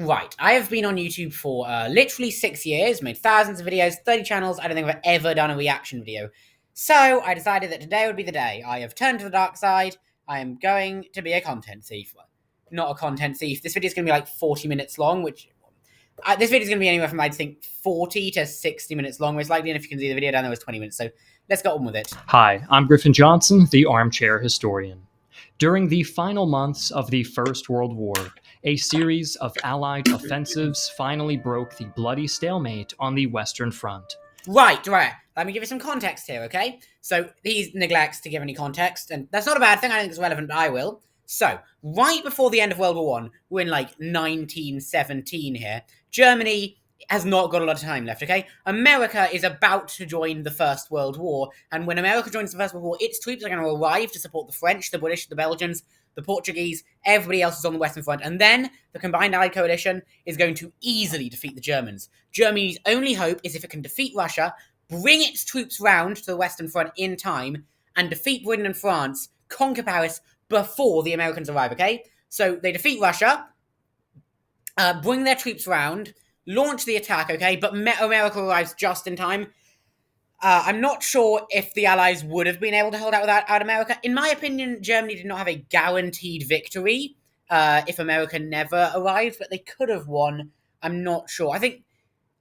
Right, I have been on YouTube for literally 6 years, made thousands of videos, 30 channels. I don't think I've ever done a reaction video. So I decided that today would be the day. I have turned to the dark side. I am going to be a content thief. Not a content thief. This video is going to be like 40 minutes long, which this video is going to be anywhere from, I'd think, 40 to 60 minutes long, most likely. And if you can see the video down there was 20 minutes. So let's get on with it. Hi, I'm Griffin Johnson, the armchair historian. During the final months of the First World War, a series of Allied offensives finally broke the bloody stalemate on the Western Front. Right. Let me give you some context here, okay? So he neglects to give any context, and that's not a bad thing. I think it's relevant, but I will. So, right before the end of World War One, we're in like 1917 here. Germany has not got a lot of time left, okay? America is about to join the First World War, and when America joins the First World War, its troops are going to arrive to support the French, the British, the Belgians, the Portuguese, everybody else is on the Western Front, and then the combined Allied coalition is going to easily defeat the Germans. Germany's only hope is if it can defeat Russia, bring its troops round to the Western Front in time, and defeat Britain and France, conquer Paris before the Americans arrive, okay? So they defeat Russia, bring their troops round, launch the attack, okay? But America arrives just in time. I'm not sure if the Allies would have been able to hold out without America. In my opinion, Germany did not have a guaranteed victory if America never arrived, but they could have won. I'm not sure. I think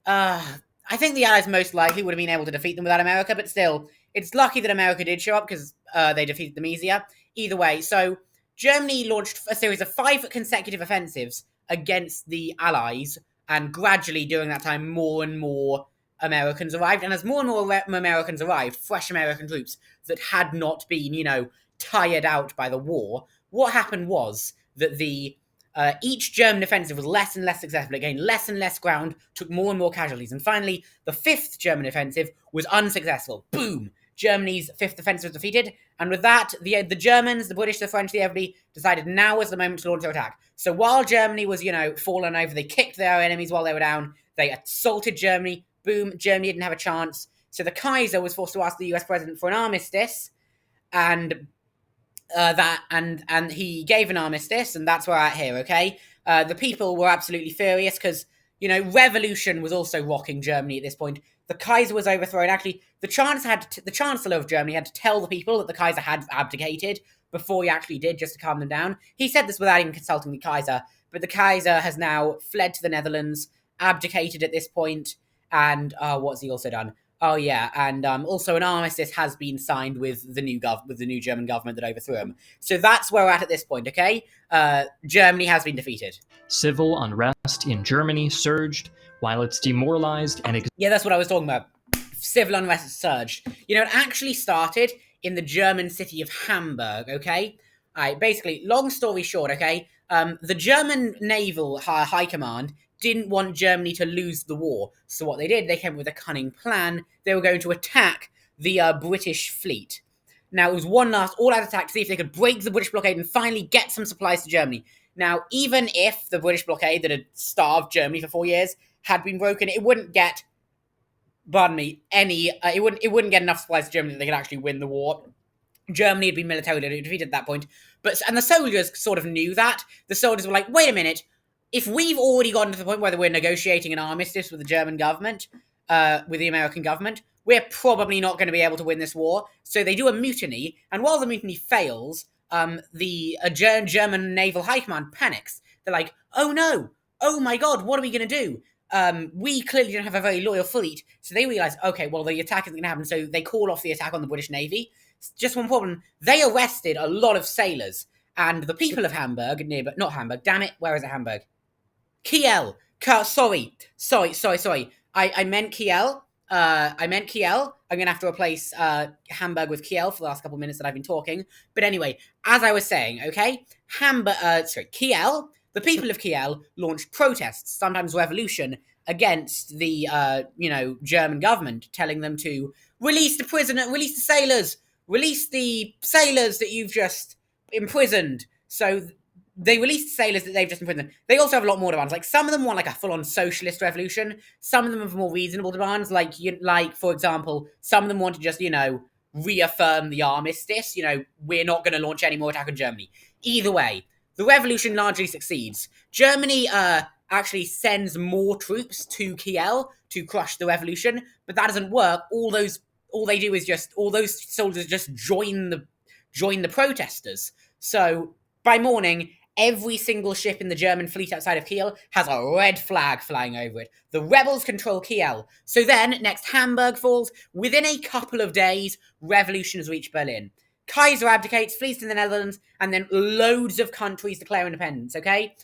the Allies most likely would have been able to defeat them without America, but still, it's lucky that America did show up because they defeated them easier. Either way, so Germany launched a series of 5 consecutive offensives against the Allies, and gradually during that time, more and more Americans arrived. And as more and more Americans arrived, fresh American troops that had not been, tired out by the war, what happened was that each German offensive was less and less successful. It gained less and less ground, took more and more casualties. And finally, the 5th German offensive was unsuccessful. Boom! Germany's 5th offensive was defeated. And with that, the Germans, the British, the French, the everybody decided now was the moment to launch their attack. So while Germany was, fallen over, they kicked their enemies while they were down. They assaulted Germany. Boom, Germany didn't have a chance. So the Kaiser was forced to ask the US president for an armistice, and he gave an armistice, and that's where we're at here, okay? The people were absolutely furious because, revolution was also rocking Germany at this point. The Kaiser was overthrown. Actually, the Chancellor of Germany had to tell the people that the Kaiser had abdicated before he actually did, just to calm them down. He said this without even consulting the Kaiser, but the Kaiser has now fled to the Netherlands, abdicated at this point. And what's he also done? Oh yeah, and also an armistice has been signed with the new German government that overthrew him. So that's where we're at this point, okay? Germany has been defeated. Civil unrest in Germany surged while it's demoralized and... Yeah, that's what I was talking about. Civil unrest surged. It actually started in the German city of Hamburg, okay? Basically, long story short, okay? The German Naval High Command didn't want Germany to lose the war. So what they did, they came up with a cunning plan. They were going to attack the British fleet. Now, it was one last all-out attack to see if they could break the British blockade and finally get some supplies to Germany. Now, even if the British blockade that had starved Germany for 4 years had been broken, it wouldn't get, it wouldn't get enough supplies to Germany that they could actually win the war. Germany had been militarily defeated at that point. And the soldiers sort of knew that. The soldiers were like, wait a minute, if we've already gotten to the point where we're negotiating an armistice with the German government, with the American government, we're probably not going to be able to win this war. So they do a mutiny, and while the mutiny fails, the German Naval High Command panics. They're like, oh no, oh my god, what are we going to do? We clearly don't have a very loyal fleet. So they realize, okay, well, the attack isn't going to happen, so they call off the attack on the British Navy. Just one problem, they arrested a lot of sailors, and the people of Hamburg, not Hamburg, damn it, where is it, Hamburg? Kiel. Sorry. I meant Kiel. I'm going to have to replace Hamburg with Kiel for the last couple of minutes that I've been talking. But anyway, as I was saying, okay, Kiel, the people of Kiel launched protests, sometimes revolution, against the, German government, telling them to release the sailors that you've just imprisoned. So they released sailors that they've just imprisoned. They also have a lot more demands. Like, some of them want like a full-on socialist revolution. Some of them have more reasonable demands. Like, for example, some of them want to just, reaffirm the armistice. We're not going to launch any more attack on Germany. Either way, the revolution largely succeeds. Germany actually sends more troops to Kiel to crush the revolution, but that doesn't work. All those soldiers just join the protesters. So by morning, every single ship in the German fleet outside of Kiel has a red flag flying over it. The rebels control Kiel. So then, next Hamburg falls. Within a couple of days, revolution has reached Berlin. Kaiser abdicates, flees to the Netherlands, and then loads of countries declare independence, okay?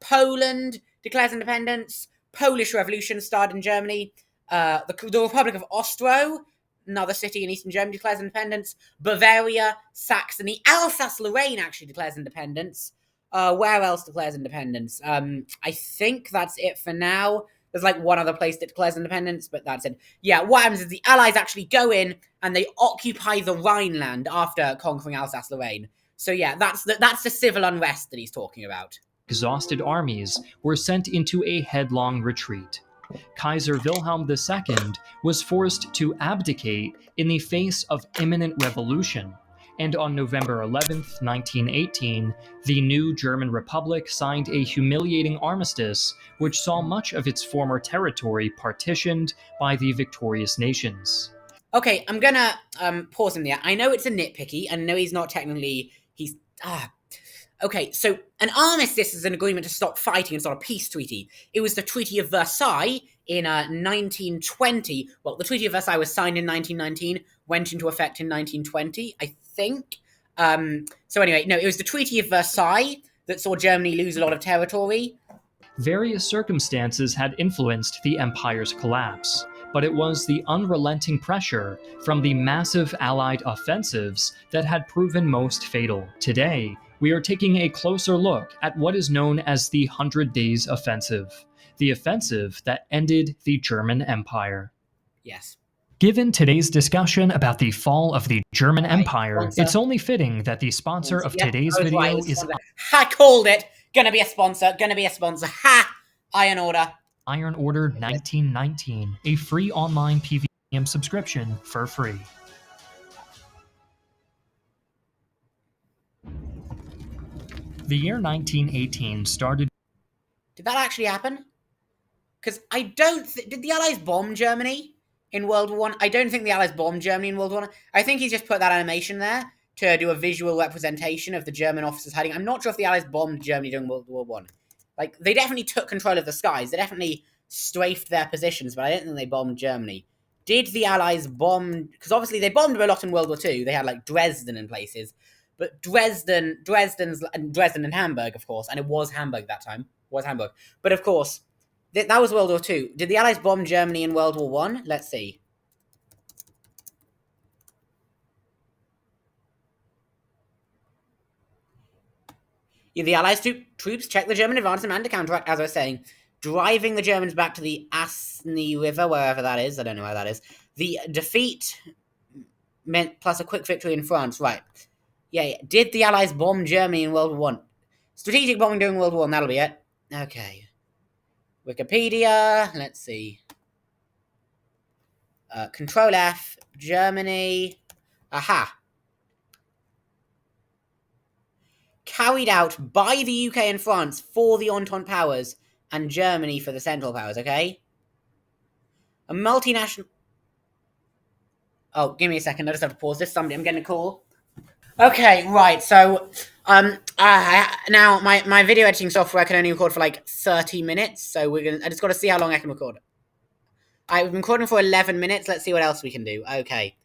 Poland declares independence. Polish Revolution started in Germany. The Republic of Austria, another city in eastern Germany, declares independence. Bavaria, Saxony, Alsace-Lorraine actually declares independence. Where else declares independence? I think that's it for now. There's like one other place that declares independence, but that's it. Yeah, what happens is the Allies actually go in and they occupy the Rhineland after conquering Alsace-Lorraine. So yeah, that's the civil unrest that he's talking about. Exhausted armies were sent into a headlong retreat. Kaiser Wilhelm II was forced to abdicate in the face of imminent revolution, and on November 11, 1918, the new German Republic signed a humiliating armistice which saw much of its former territory partitioned by the victorious nations. Okay, I'm gonna pause him there. I know it's a nitpicky, and I know he's not technically Okay, so an armistice is an agreement to stop fighting. It's not a peace treaty. It was the Treaty of Versailles in 1920. Well, the Treaty of Versailles was signed in 1919, went into effect in 1920, I think. So anyway, no, it was the Treaty of Versailles that saw Germany lose a lot of territory. Various circumstances had influenced the empire's collapse, but it was the unrelenting pressure from the massive Allied offensives that had proven most fatal. Today, we are taking a closer look at what is known as the 100 Days Offensive, the offensive that ended the German Empire. Yes. Given today's discussion about the fall of the German Empire, sponsor. it's only fitting that the sponsor of today's video is... I called it! Gonna be a sponsor. Ha! Iron Order. Iron Order 1919, a free online PVM subscription for free. The year 1918 started... Did that actually happen? Because I don't... Did the Allies bomb Germany in World War I? I don't think the Allies bombed Germany in World War I. I think he's just put that animation there to do a visual representation of the German officers hiding. I'm not sure if the Allies bombed Germany during World War I. Like, they definitely took control of the skies. They definitely strafed their positions, but I don't think they bombed Germany. Did the Allies bomb... Because obviously they bombed a lot in World War II. They had, like, Dresden and places. But Dresden and Hamburg, of course, and it was Hamburg that time. Was Hamburg. But, of course, that was World War II. Did the Allies bomb Germany in World War I? Let's see. The Allies troops checked the German advance and manned to counteract, as I was saying, driving the Germans back to the Aisne River, wherever that is. I don't know where that is. The defeat meant plus a quick victory in France. Right. Yeah. Did the Allies bomb Germany in World War I? Strategic bombing during World War I, that'll be it. Okay. Wikipedia. Let's see. Control F. Germany. Aha. Carried out by the UK and France for the Entente powers and Germany for the Central powers, okay? A multinational... Oh, give me a second. I just have to pause this. I'm getting a call. Okay, right. So, now my video editing software can only record for like 30 minutes. So I just got to see how long I can record. I've been recording for 11 minutes. Let's see what else we can do. Okay.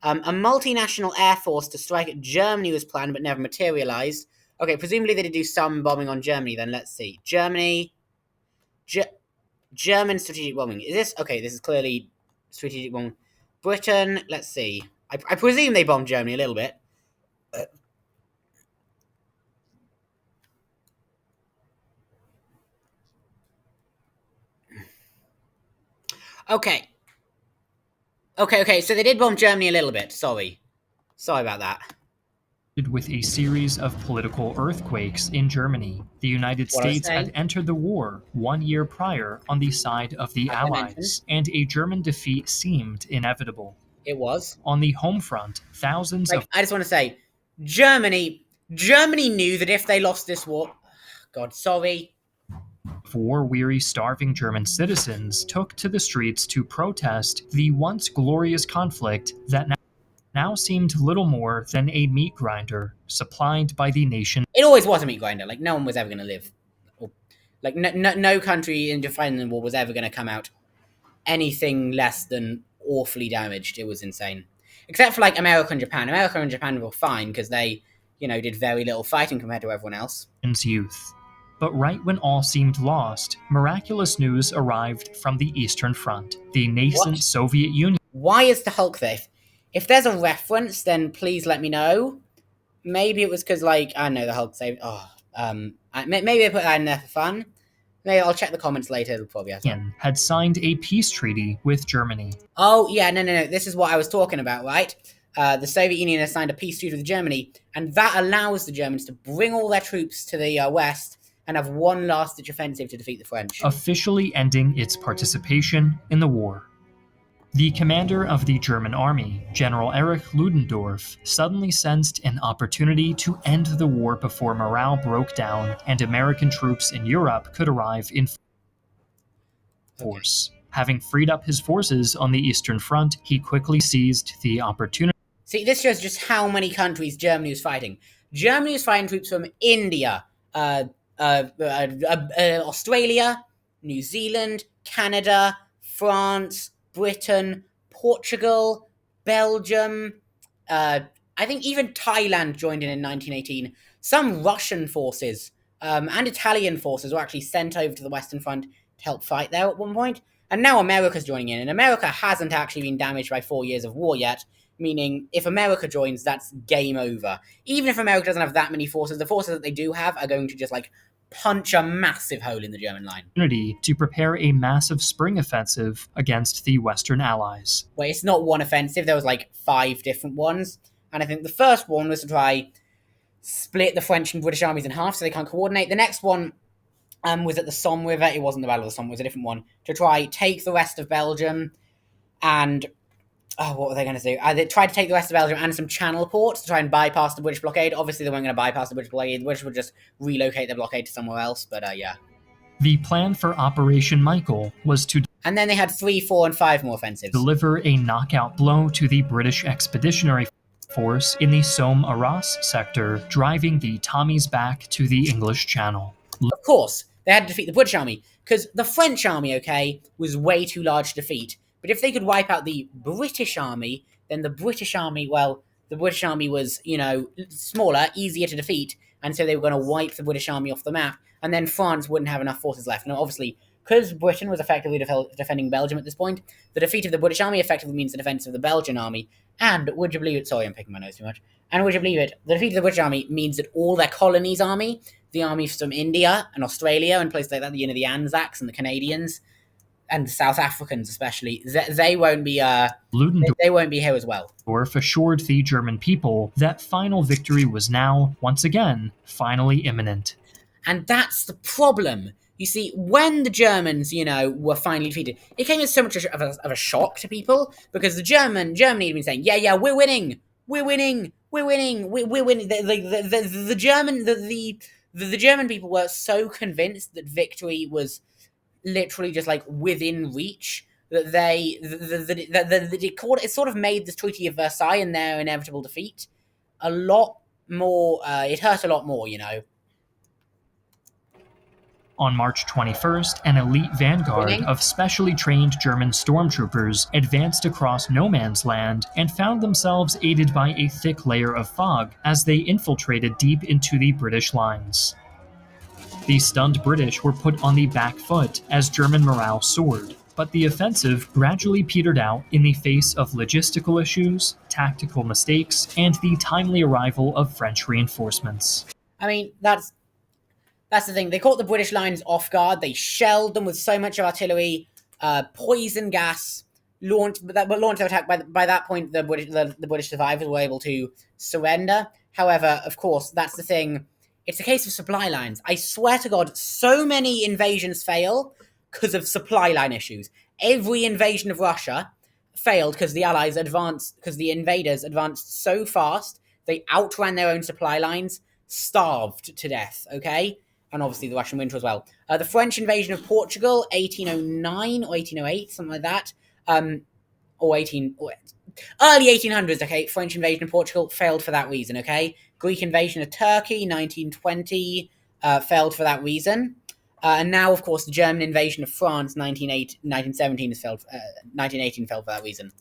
A multinational air force to strike at Germany was planned but never materialized. Okay, presumably they did do some bombing on Germany then. Let's see. Germany. German strategic bombing. Is this... Okay, this is clearly strategic bombing. Britain. Let's see. I presume they bombed Germany a little bit. Okay. Okay, so they did bomb Germany a little bit. Sorry about that. With a series of political earthquakes in Germany. The United States had entered the war 1 year prior on the side of the Allies, and a German defeat seemed inevitable. It was. On the home front, thousands of... I just want to say, Germany knew that if they lost this war... God, sorry. War-weary, starving German citizens took to the streets to protest the once glorious conflict that now seemed little more than a meat grinder supplied by the nation. It always was a meat grinder. Like, no one was ever going to live. Like, no country in defining the war was ever going to come out anything less than awfully damaged. It was insane. Except for, like, America and Japan. America and Japan were fine because they, did very little fighting compared to everyone else. Youth. But right when all seemed lost, miraculous news arrived from the Eastern Front, the nascent Soviet Union. Why is the Hulk there? If there's a reference, then please let me know. Maybe it was because, like, I don't know, the Hulk saved. Maybe I put that in there for fun. Maybe I'll check the comments later. It'll probably have had signed a peace treaty with Germany. Oh, yeah, no. This is what I was talking about, right? The Soviet Union has signed a peace treaty with Germany, and that allows the Germans to bring all their troops to the west and have one last-ditch offensive to defeat the French. Officially ending its participation in the war. The commander of the German army, General Erich Ludendorff, suddenly sensed an opportunity to end the war before morale broke down and American troops in Europe could arrive in force. Okay. Having freed up his forces on the Eastern Front, he quickly seized the opportunity. See, this shows just how many countries Germany was fighting. Germany was fighting troops from India, Australia, New Zealand, Canada, France, Britain, Portugal, Belgium, I think even Thailand joined in 1918. Some Russian forces and Italian forces were actually sent over to the Western Front to help fight there at one point. And now America's joining in. And America hasn't actually been damaged by 4 years of war yet, meaning if America joins, that's game over. Even if America doesn't have that many forces, the forces that they do have are going to just, like, punch a massive hole in the German line. To prepare a massive spring offensive against the Western Allies. Well, it's not one offensive. There was, like, 5 different ones. And I think the first one was to try split the French and British armies in half so they can't coordinate. The next one was at the Somme River. It wasn't the Battle of the Somme. It was a different one. To try take the rest of Belgium and... Oh, what were they going to do? They tried to take the rest of Belgium and some channel ports to try and bypass the British blockade. Obviously, they weren't going to bypass the British blockade. The British would just relocate their blockade to somewhere else, but yeah. The plan for Operation Michael was to... And then they had 3, 4, and 5 more offensives. Deliver a knockout blow to the British Expeditionary Force in the Somme-Arras sector, driving the Tommies back to the English Channel. Of course, they had to defeat the British army, because the French army, okay, was way too large to defeat. But if they could wipe out the British army, then the British army was, smaller, easier to defeat, and so they were going to wipe the British army off the map, and then France wouldn't have enough forces left. Now, obviously, because Britain was effectively defending Belgium at this point, the defeat of the British army effectively means the defense of the Belgian army, and would you believe it, sorry, I'm picking my nose too much, and would you believe it, the defeat of the British army means that all their colonies' army, the armies from India and Australia and places like that, the Anzacs and the Canadians, and the South Africans especially, they won't be they won't be here as well. Ludendorff assured the German people that final victory was now, once again, finally imminent. And that's the problem. You see, when the Germans, were finally defeated, it came as so much of a shock to people, because Germany had been saying, yeah, we're winning. The German people were so convinced that victory was literally just, like, within reach, that it sort of made the Treaty of Versailles and their inevitable defeat a lot more, it hurt a lot more, On March 21st, an elite vanguard of specially trained German stormtroopers advanced across no man's land and found themselves aided by a thick layer of fog as they infiltrated deep into the British lines. The stunned British were put on the back foot as German morale soared, but the offensive gradually petered out in the face of logistical issues, tactical mistakes, and the timely arrival of French reinforcements. I mean, that's the thing. They caught the British lines off guard. They shelled them with so much artillery, poison gas, launched their attack. By that point, the British survivors were able to surrender. However, of course, that's the thing. It's a case of supply lines. I swear to God, so many invasions fail because of supply line issues. Every invasion of Russia failed because the invaders advanced so fast, they outran their own supply lines, starved to death, okay? and obviously the Russian winter as well. The French invasion of Portugal, 1809 or 1808, something like that, or 18 or early 1800s. Okay, French invasion of Portugal failed for that reason. Okay, Greek invasion of Turkey, 1920, failed for that reason. And now, of course, the German invasion of France, 1917, has failed. 1918 failed for that reason.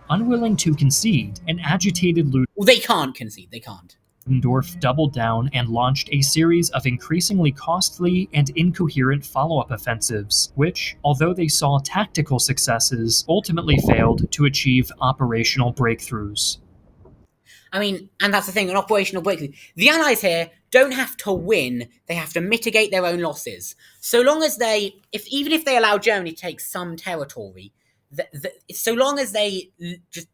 Unwilling to concede, an agitated Well, they can't concede. They can't. Ludendorff doubled down and launched a series of increasingly costly and incoherent follow-up offensives, which, although they saw tactical successes, ultimately failed to achieve operational breakthroughs. I mean, and that's the thing, an operational breakthrough. The Allies here don't have to win, they have to mitigate their own losses. So long as even if they allow Germany to take some territory, so long as they just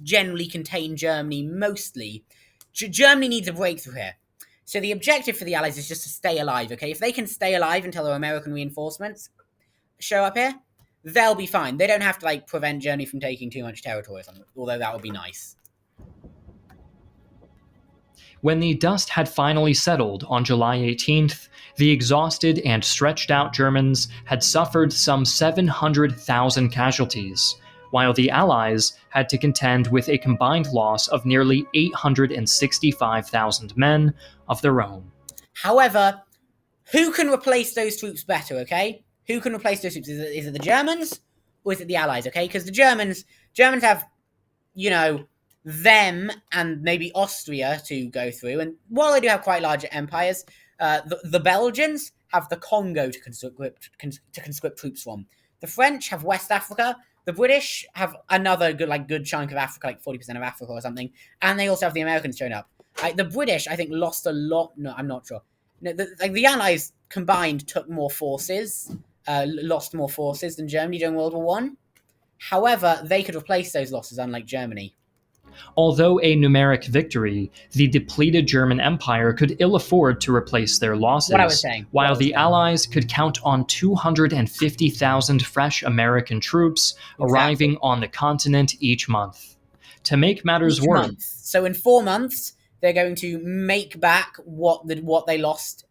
generally contain Germany mostly, Germany needs a breakthrough here. So the objective for the Allies is just to stay alive, okay? If they can stay alive until their American reinforcements show up here, they'll be fine. They don't have to, prevent Germany from taking too much territory or something, although that would be nice. When the dust had finally settled on July 18th, the exhausted and stretched out Germans had suffered some 700,000 casualties, while the Allies had to contend with a combined loss of nearly 865,000 men of their own. However, who can replace those troops better, okay? Who can replace those troops? Is it the Germans or is it the Allies, okay? Because the Germans have, them and maybe Austria to go through. And while they do have quite large empires, the Belgians have the Congo to conscript troops from. The French have West Africa. The British have another good chunk of Africa, like 40% of Africa or something. And they also have the Americans showing up. The British, I think, lost a lot. No, I'm not sure. No, the Allies combined took more forces, lost more forces than Germany during World War I. However, they could replace those losses, unlike Germany. Although a numeric victory, the depleted German Empire could ill afford to replace their losses, while the Allies could count on 250,000 fresh American troops arriving on the continent each month. To make matters worse, so in 4 months, they're going to make back what they lost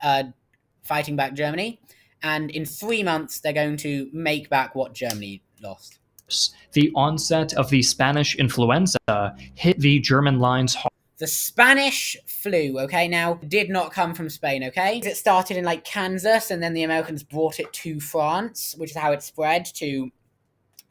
fighting back Germany, and in 3 months, they're going to make back what Germany lost. The onset of the Spanish influenza hit the German lines hard. The Spanish flu, okay, now, did not come from Spain, okay? It started in, Kansas, and then the Americans brought it to France, which is how it spread to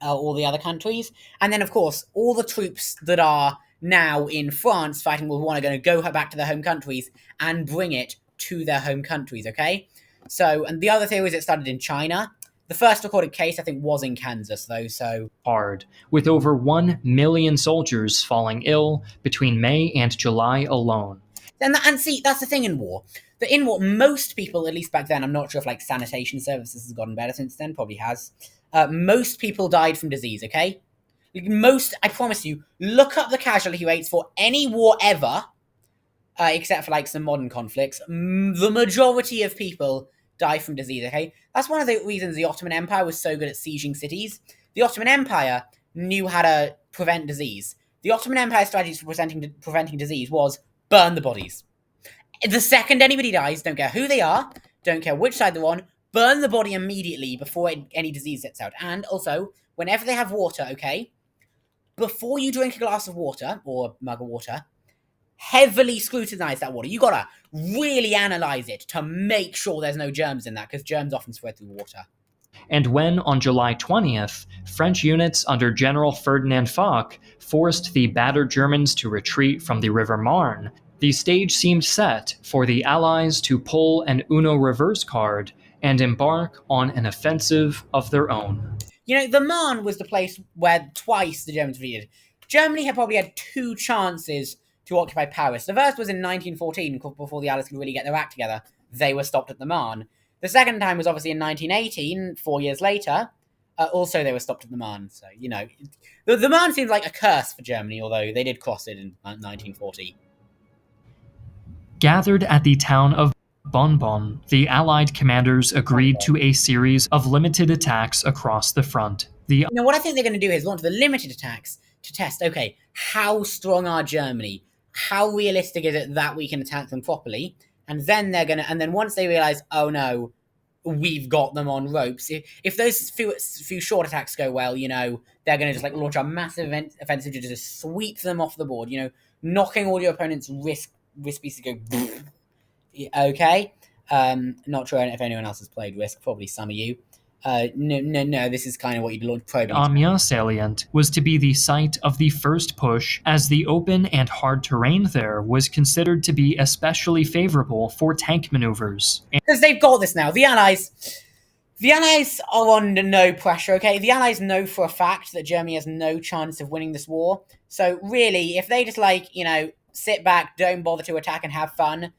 all the other countries. And then, of course, all the troops that are now in France fighting World War I are going to go back to their home countries and bring it to their home countries, okay? So, and the other theory is it started in China. The first recorded case, I think, was in Kansas, though, so... hard, with over 1 million soldiers falling ill between May and July alone. And see, that's the thing in war. That in war, most people, at least back then, I'm not sure if, sanitation services has gotten better since then, probably has. Most people died from disease, okay? I promise you, look up the casualty rates for any war ever, except for, some modern conflicts. The majority of people die from disease, okay? That's one of the reasons the Ottoman Empire was so good at sieging cities. The Ottoman Empire knew how to prevent disease. The Ottoman Empire's strategy for preventing disease was burn the bodies. The second anybody dies, don't care who they are, don't care which side they're on, burn the body immediately before any disease sets out. And also, whenever they have water, okay, before you drink a glass of water, or a mug of water, heavily scrutinize that water. You gotta really analyze it to make sure there's no germs in that, because germs often spread through water. And when, on July 20th, French units under General Ferdinand Foch forced the battered Germans to retreat from the River Marne, the stage seemed set for the Allies to pull an Uno reverse card and embark on an offensive of their own. The Marne was the place where twice the Germans defeated. Germany had probably had 2 chances to occupy Paris. The first was in 1914, before the Allies could really get their act together. They were stopped at the Marne. The second time was obviously in 1918, 4 years later. Also, they were stopped at the Marne. So, the Marne seems like a curse for Germany, although they did cross it in 1940. Gathered at the town of Bonbon, the Allied commanders agreed to a series of limited attacks across the front. What I think they're going to do is launch the limited attacks to test, okay, how strong are Germany? How realistic is it that we can attack them properly? and then once they realize, oh no, we've got them on ropes. If those few short attacks go well, they're going to just like launch a massive offensive to just sweep them off the board. Knocking all your opponent's wrist pieces go. Okay. Not sure if anyone else has played Risk. Probably some of you. No. This is kind of what you'd launch probing. Amiens salient was to be the site of the first push, as the open and hard terrain there was considered to be especially favorable for tank maneuvers. Because they've got this now. The Allies are under no pressure, okay? The Allies know for a fact that Germany has no chance of winning this war. So really, if they just sit back, don't bother to attack and have fun,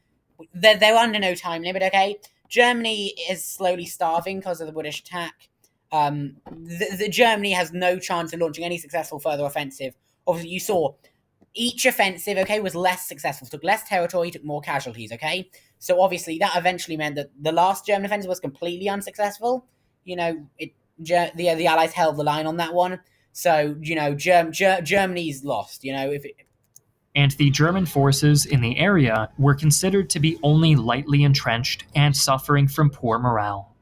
they're under no time limit, okay? Germany is slowly starving because of the British attack. The Germany has no chance of launching any successful further offensive. Obviously, you saw each offensive, okay, was less successful, took less territory, took more casualties, okay? So obviously that eventually meant that the last German offensive was completely unsuccessful. The Allies held the line on that one. So, Germany's lost, And the German forces in the area were considered to be only lightly entrenched and suffering from poor morale.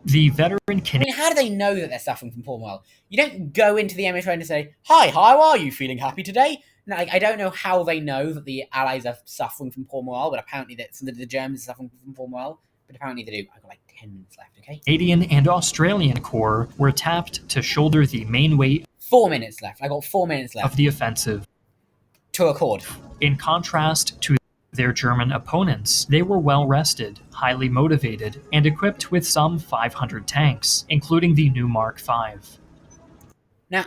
The veteran Canadian... how do they know that they're suffering from poor morale? You don't go into the enemy trying to say, "Hi, how are you? Feeling happy today?" No, I don't know how they know that the Allies are suffering from poor morale, but apparently the Germans are suffering from poor morale. But apparently they do. I've got 10 minutes left, okay? Canadian and Australian Corps were tapped to shoulder the main weight 4 minutes left. I got 4 minutes left of the offensive. To record. In contrast to their German opponents, they were well rested, highly motivated, and equipped with some 500 tanks, including the new Mark V. Now,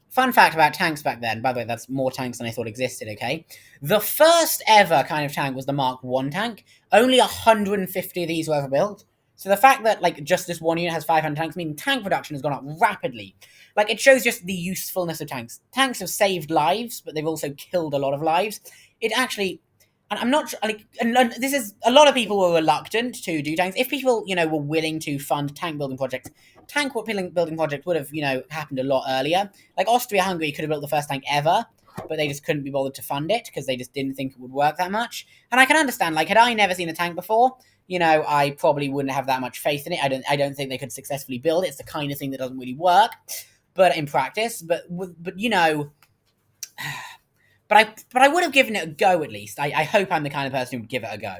fun fact about tanks back then, by the way, that's more tanks than I thought existed, okay? The first ever kind of tank was the Mark I tank. Only 150 of these were ever built. So the fact that just this one unit has 500 tanks means tank production has gone up rapidly. It shows just the usefulness of tanks. Tanks have saved lives, but they've also killed a lot of lives. It actually, and I'm not and this is, a lot of people were reluctant to do tanks. If people, were willing to fund tank building projects would have, happened a lot earlier. Austria-Hungary could have built the first tank ever, but they just couldn't be bothered to fund it because they just didn't think it would work that much. And I can understand, had I never seen a tank before, I probably wouldn't have that much faith in it. I don't think they could successfully build it. It's the kind of thing that doesn't really work, but in practice. But I would have given it a go at least. I hope I'm the kind of person who would give it a go.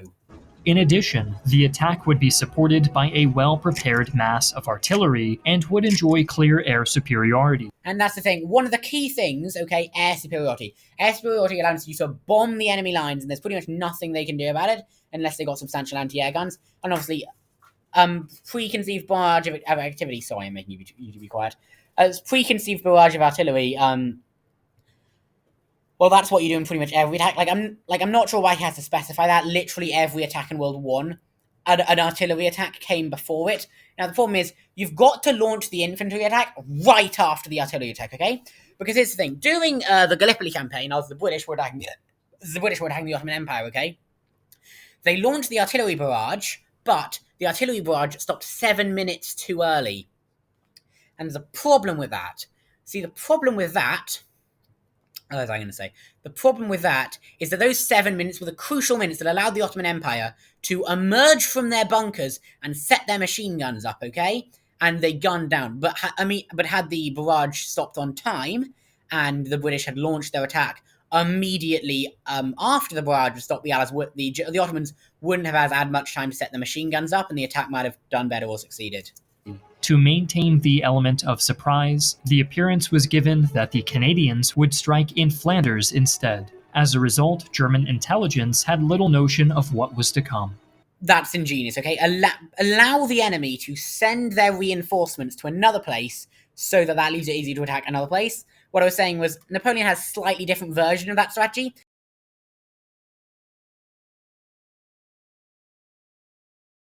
In addition, the attack would be supported by a well-prepared mass of artillery and would enjoy clear air superiority. And that's the thing. One of the key things, okay, air superiority. Air superiority allows you to bomb the enemy lines, and there's pretty much nothing they can do about it unless they got substantial anti-air guns. And obviously, preconceived barrage of activity. Sorry, I'm making you to be quiet. Preconceived barrage of artillery. Well, that's what you do in pretty much every attack. I'm not sure why he has to specify that. Literally every attack in World War I, an artillery attack came before it. Now, the problem is, you've got to launch the infantry attack right after the artillery attack, okay? Because here's the thing. During the Gallipoli campaign, as the British were attacking the Ottoman Empire, okay? They launched the artillery barrage, but the artillery barrage stopped 7 minutes too early. And there's a problem with that. See, the problem with that... What was I going to say? The problem with that is that those 7 minutes were the crucial minutes that allowed the Ottoman Empire to emerge from their bunkers and set their machine guns up, okay? And they gunned down. But had the barrage stopped on time and the British had launched their attack immediately after the barrage had stopped, the Allies, the Ottomans wouldn't have had much time to set the machine guns up, and the attack might have done better or succeeded. To maintain the element of surprise, the appearance was given that the Canadians would strike in Flanders instead. As a result, German intelligence had little notion of what was to come. That's ingenious, okay? Allow the enemy to send their reinforcements to another place so that leaves it easy to attack another place. What I was saying was Napoleon has a slightly different version of that strategy.